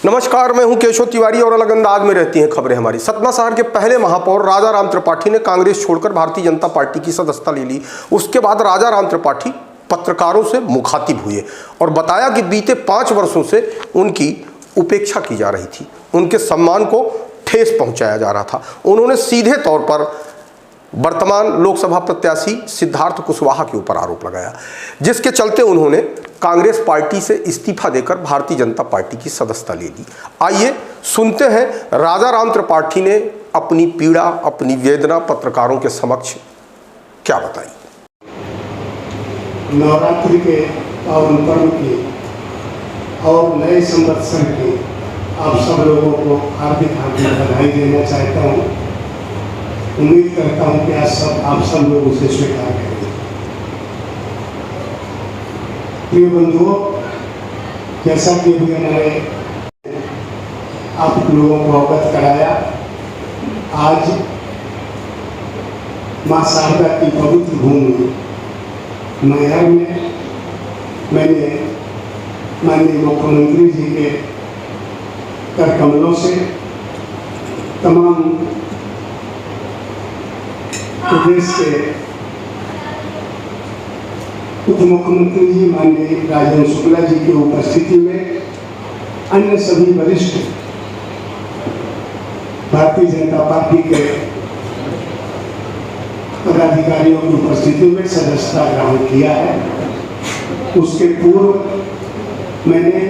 नमस्कार, मैं हूं केशव तिवारी और अलग अंदाज में रहती हैं खबरें हमारी। सतना शहर के पहले महापौर राजा राम त्रिपाठी ने कांग्रेस छोड़कर भारतीय जनता पार्टी की सदस्यता ले ली। उसके बाद राजा राम त्रिपाठी पत्रकारों से मुखातिब हुए और बताया कि बीते 5 वर्षों से उनकी उपेक्षा की जा रही थी, उनके सम्मान को ठेस पहुंचाया जा रहा था। उन्होंने सीधे तौर पर वर्तमान लोकसभा प्रत्याशी सिद्धार्थ कुशवाहा के ऊपर आरोप लगाया, जिसके चलते उन्होंने कांग्रेस पार्टी से इस्तीफा देकर भारतीय जनता पार्टी की सदस्यता ले ली। आइए सुनते हैं राजा राम त्रिपाठी ने अपनी पीड़ा, अपनी वेदना पत्रकारों के समक्ष क्या बताई। नवरात्रि के पावन पर्व की और नए संवत्सर की आप सब लोगों को हार्दिक बधाई देना चाहता हूँ। उम्मीद करता हूँ कि आप सब लोग उसे स्वीकार करेंगे। प्रिय बंधुओं, जैसा कि अभी हमारे आप लोगों को अवगत कराया, आज माँ शारदा की पवित्र भूमि मैहर में मैंने माननीय मुख्यमंत्री जी के कर कमलों से तमाम प्रदेश के उप मुख्यमंत्री जी माननीय राजेंद्र शुक्ला जी की उपस्थिति में अन्य सभी वरिष्ठ भारतीय जनता पार्टी के पदाधिकारियों की उपस्थिति में सदस्यता ग्रहण किया है। उसके पूर्व मैंने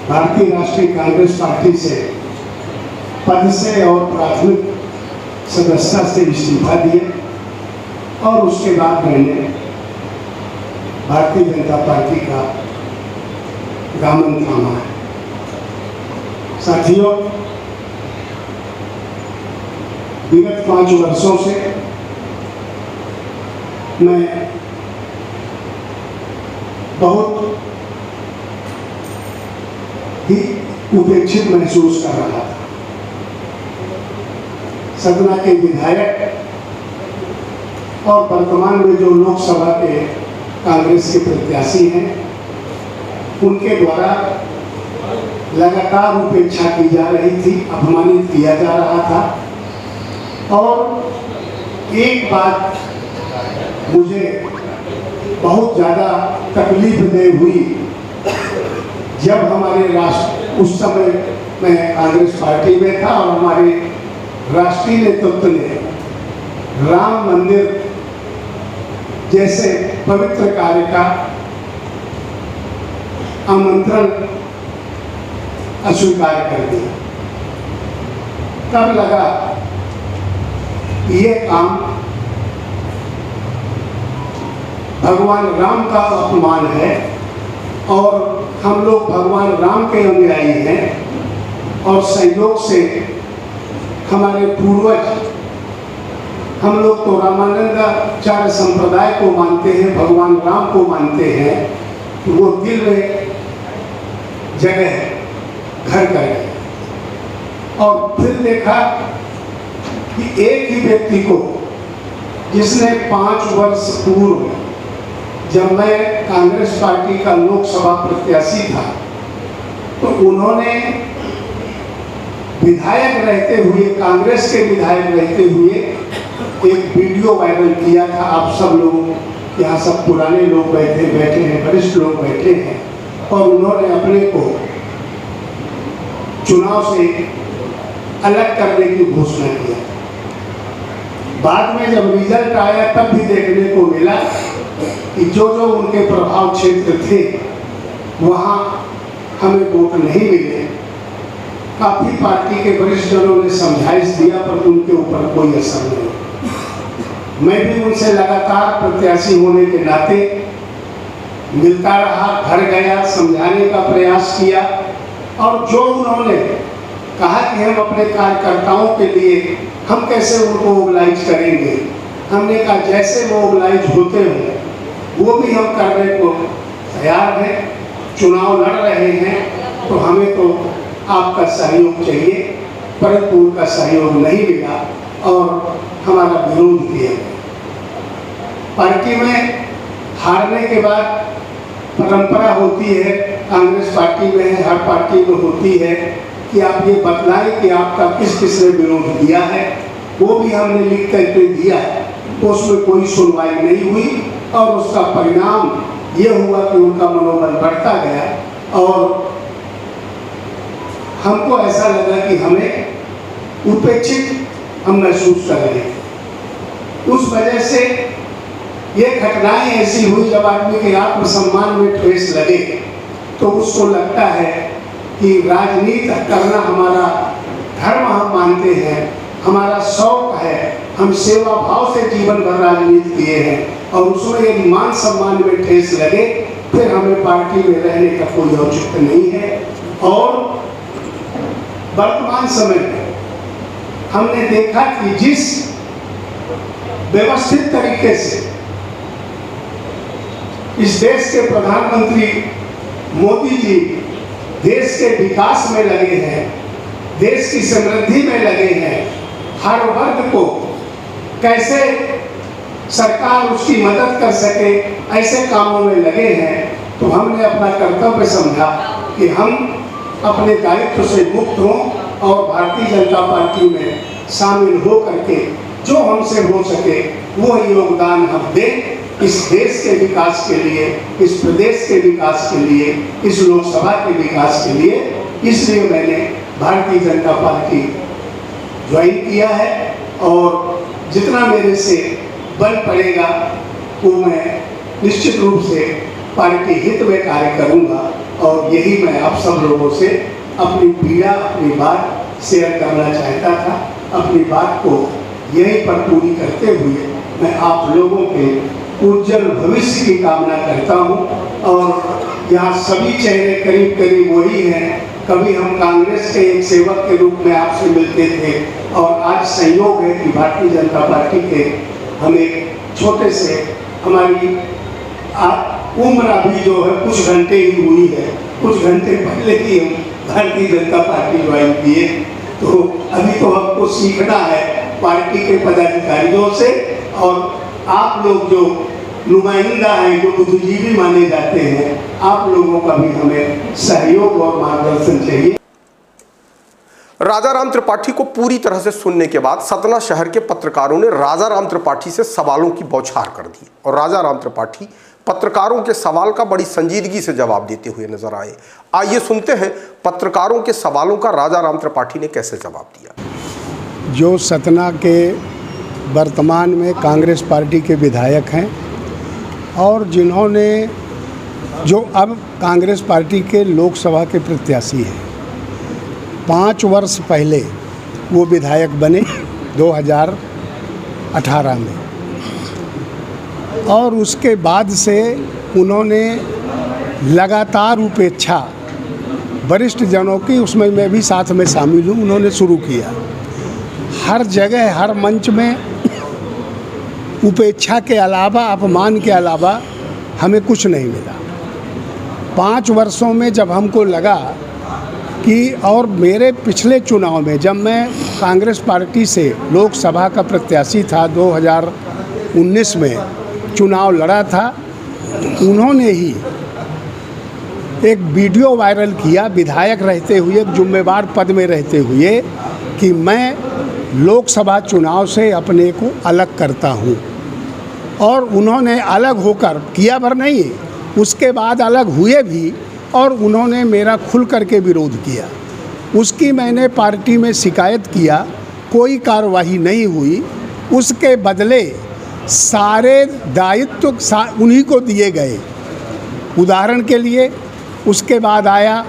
भारतीय राष्ट्रीय कांग्रेस पार्टी से पद से और प्राथमिक सदस्यता से इस्तीफा दिए और उसके बाद मैंने भारतीय जनता पार्टी का दामन थामा है। साथियों, विगत 5 वर्षों से मैं बहुत ही उपेक्षित महसूस कर रहा था। सतना के विधायक और वर्तमान में जो लोकसभा के कांग्रेस के प्रत्याशी हैं, उनके द्वारा लगातार उपेक्षा की जा रही थी, अपमानित किया जा रहा था। और एक बात मुझे बहुत ज़्यादा तकलीफ दे हुई, जब हमारे राष्ट्र, उस समय मैं कांग्रेस पार्टी में था और हमारे राष्ट्रीय नेतृत्व ने राम मंदिर जैसे पवित्र कार्य का आमंत्रण अस्वीकार कर दिया। तब लगा ये काम भगवान राम का अपमान है और हम लोग भगवान राम के अनुयायी हैं और संयोग से हमारे पूर्वज, हम लोग तो रामानंदाचार्य संप्रदाय को मानते हैं, भगवान राम को मानते हैं, तो वो दिल में जगह घर कर गए। और फिर देखा कि एक ही व्यक्ति को, जिसने 5 वर्ष पूर्व जब मैं कांग्रेस पार्टी का लोकसभा प्रत्याशी था, तो उन्होंने विधायक रहते हुए, कांग्रेस के विधायक रहते हुए एक वीडियो वायरल किया था। आप सब लोग यहाँ सब पुराने लोग बैठे हैं, वरिष्ठ लोग बैठे हैं, और उन्होंने अपने को चुनाव से अलग करने की घोषणा किया। बाद में जब रिजल्ट आया तब भी देखने को मिला कि जो उनके प्रभाव क्षेत्र थे वहाँ हमें वोट नहीं मिले। काफी पार्टी के वरिष्ठ जनों ने समझाइश दिया, पर उनके ऊपर कोई असर नहीं। मैं भी उनसे लगातार प्रत्याशी होने के नाते मिलता रहा, घर गया, समझाने का प्रयास किया, और जो उन्होंने कहा कि हम अपने कार्यकर्ताओं के लिए हम कैसे उनको मोबिलाइज करेंगे, हमने कहा जैसे मोबिलाइज होते हैं वो भी हम करने को तैयार हैं। चुनाव लड़ रहे हैं तो हमें तो आपका सहयोग चाहिए, परंतु उनका सहयोग नहीं मिला और हमारा विरोध किया। पार्टी में हारने के बाद परंपरा होती है कांग्रेस पार्टी में है, हर पार्टी में होती है कि आप ये बतलाएं कि आपका किस किस ने विरोध किया है। वो भी हमने लिख करके दिया, तो उसमें कोई सुनवाई नहीं हुई और उसका परिणाम ये हुआ कि उनका मनोबल बढ़ता गया और हमको ऐसा लगा कि हमें उपेक्षित हम महसूस कर रहे हैं। उस वजह से ये घटनाएं ऐसी हुई जब आदमी के आत्मसम्मान में ठेस लगे तो उसको लगता है कि राजनीति करना हमारा धर्म हम मानते हैं, हमारा शौक है, हम सेवा भाव से जीवन भर राजनीति किए हैं और उसमें यदि मान सम्मान में ठेस लगे फिर हमें पार्टी में रहने का कोई औचित्य नहीं है। और वर्तमान समय में हमने देखा कि जिस व्यवस्थित तरीके से इस देश के प्रधानमंत्री मोदी जी देश के विकास में लगे हैं, देश की समृद्धि में लगे हैं, हर वर्ग को कैसे सरकार उसकी मदद कर सके ऐसे कामों में लगे हैं, तो हमने अपना कर्तव्य समझा कि हम अपने दायित्व से मुक्त हों और भारतीय जनता पार्टी में शामिल हो करके जो हमसे हो सके वो योगदान हम दें इस देश के विकास के लिए, इस प्रदेश के विकास के लिए, इस लोकसभा के विकास के लिए। इसलिए मैंने भारतीय जनता पार्टी ज्वाइन किया है और जितना मेरे से बल पड़ेगा वो मैं निश्चित रूप से पार्टी हित में कार्य करूंगा और यही मैं आप सब लोगों से अपनी पीड़ा, अपनी बात शेयर करना चाहता था। अपनी बात को यहीं पर पूरी करते हुए मैं आप लोगों के उज्जवल भविष्य की कामना करता हूं और यहाँ सभी चेहरे करीब करीब वही हैं। कभी हम कांग्रेस के एक सेवक के रूप में आपसे मिलते थे और आज संयोग है कि भारतीय जनता पार्टी के हम एक छोटे से हमारी उम्र अभी जो है कुछ घंटे ही हुई है, कुछ घंटे पहले ही हम भारतीय जनता पार्टी ज्वाइन किए, तो अभी तो हमको सीखना है पार्टी के पदाधिकारियों से और आप लोग जो नुमाइंदा हैं, जो बुद्धिजीवी माने जाते हैं, आप लोगों का भी हमें सहयोग और मार्गदर्शन चाहिए। राजाराम त्रिपाठी को पूरी तरह से सुनने के बाद सतना शहर के पत्रकारों ने राजाराम त्रिपाठी से सवालों की बौछार कर दी और राजाराम त्रिपाठी पत्रकारों के सवाल का बड़ी संजीदगी से जवाब देते हुए नजर आए। आइए सुनते हैं पत्रकारों के सवालों का राजाराम त्रिपाठी ने कैसे जवाब दिया। जो सतना के वर्तमान में कांग्रेस पार्टी के विधायक हैं और जिन्होंने जो अब कांग्रेस पार्टी के लोकसभा के प्रत्याशी हैं, 5 वर्ष पहले वो विधायक बने 2018 में और उसके बाद से उन्होंने लगातार उपेक्षा वरिष्ठ जनों की, उसमें मैं भी साथ में शामिल हूँ, उन्होंने शुरू किया। हर जगह हर मंच में उपेक्षा के अलावा, अपमान के अलावा हमें कुछ नहीं मिला। 5 वर्षों में जब हमको लगा कि, और मेरे पिछले चुनाव में जब मैं कांग्रेस पार्टी से लोकसभा का प्रत्याशी था, 2019 में चुनाव लड़ा था, उन्होंने ही एक वीडियो वायरल किया विधायक रहते हुए, एक जिम्मेवार पद में रहते हुए, कि मैं लोकसभा चुनाव से अपने को अलग करता हूं। और उन्होंने अलग होकर किया भर नहीं, उसके बाद अलग हुए भी और उन्होंने मेरा खुल करके विरोध किया। उसकी मैंने पार्टी में शिकायत किया, कोई कार्रवाई नहीं हुई। उसके बदले सारे दायित्व उन्हीं को दिए गए। उदाहरण के लिए उसके बाद आया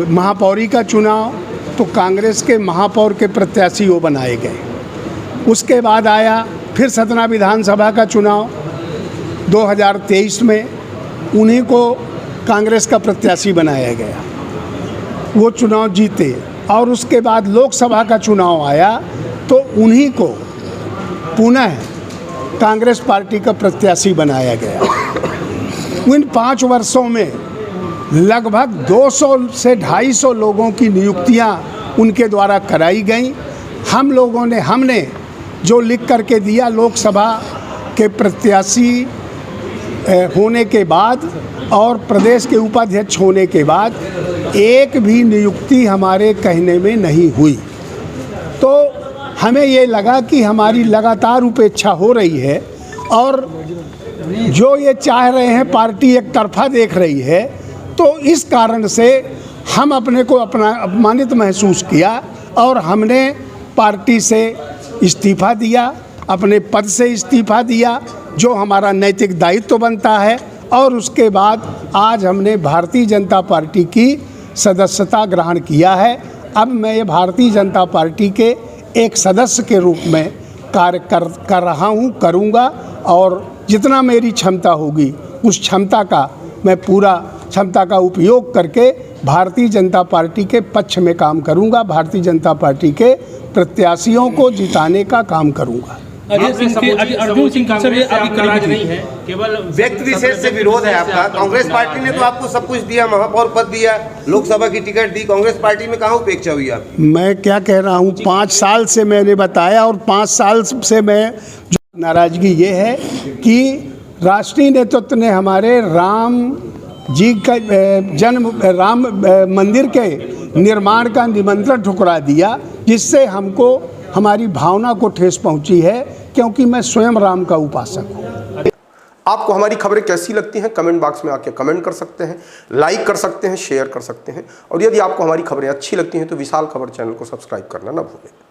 महापौरी का चुनाव, तो कांग्रेस के महापौर के प्रत्याशी वो बनाए गए। उसके बाद आया फिर सतना विधानसभा का चुनाव 2023 में, उन्हीं को कांग्रेस का प्रत्याशी बनाया गया, वो चुनाव जीते। और उसके बाद लोकसभा का चुनाव आया तो उन्हीं को पुनः कांग्रेस पार्टी का प्रत्याशी बनाया गया। इन 5 वर्षों में लगभग 200 से 250 लोगों की नियुक्तियां उनके द्वारा कराई गई। हमने जो लिख करके दिया, लोकसभा के प्रत्याशी होने के बाद और प्रदेश के उपाध्यक्ष होने के बाद एक भी नियुक्ति हमारे कहने में नहीं हुई। तो हमें ये लगा कि हमारी लगातार उपेक्षा हो रही है और जो ये चाह रहे हैं पार्टी एक तरफा देख रही है, तो इस कारण से हम अपने को अपमानित महसूस किया और हमने पार्टी से इस्तीफ़ा दिया, अपने पद से इस्तीफ़ा दिया, जो हमारा नैतिक दायित्व बनता है। और उसके बाद आज हमने भारतीय जनता पार्टी की सदस्यता ग्रहण किया है। अब मैं ये भारतीय जनता पार्टी के एक सदस्य के रूप में कार्य कर रहा हूँ, करूँगा, और जितना मेरी क्षमता होगी उस क्षमता का मैं पूरा क्षमता का उपयोग करके भारतीय जनता पार्टी के पक्ष में काम करूँगा, भारतीय जनता पार्टी के प्रत्याशियों को जिताने का काम करूँगा। अर्जुन सिंह की सभी आपकी करीबी नहीं है, केवल व्यक्ति विशेष से विरोध है आपका। कांग्रेस पार्टी ने तो आपको सब कुछ दिया, महापौर पद दिया, लोकसभा की टिकट दी, कांग्रेस पार्टी में कहाँ उपेक्षा हुई आपकी? मैं क्या कह रहा हूँ, 5 साल से मैंने बताया, और 5 साल से मैं जो नाराज़गी ये है कि राष्ट्रीय नेतृत्व ने हमारे राम जी का राम मंदिर के निर्माण का निमंत्रण ठुकरा दिया, जिससे हमको हमारी भावना को ठेस पहुंची है, क्योंकि मैं स्वयं राम का उपासक हूँ। आपको हमारी खबरें कैसी लगती हैं कमेंट बॉक्स में आके कमेंट कर सकते हैं, लाइक कर सकते हैं, शेयर कर सकते हैं, और यदि आपको हमारी खबरें अच्छी लगती हैं तो विशाल खबर चैनल को सब्सक्राइब करना ना भूलें।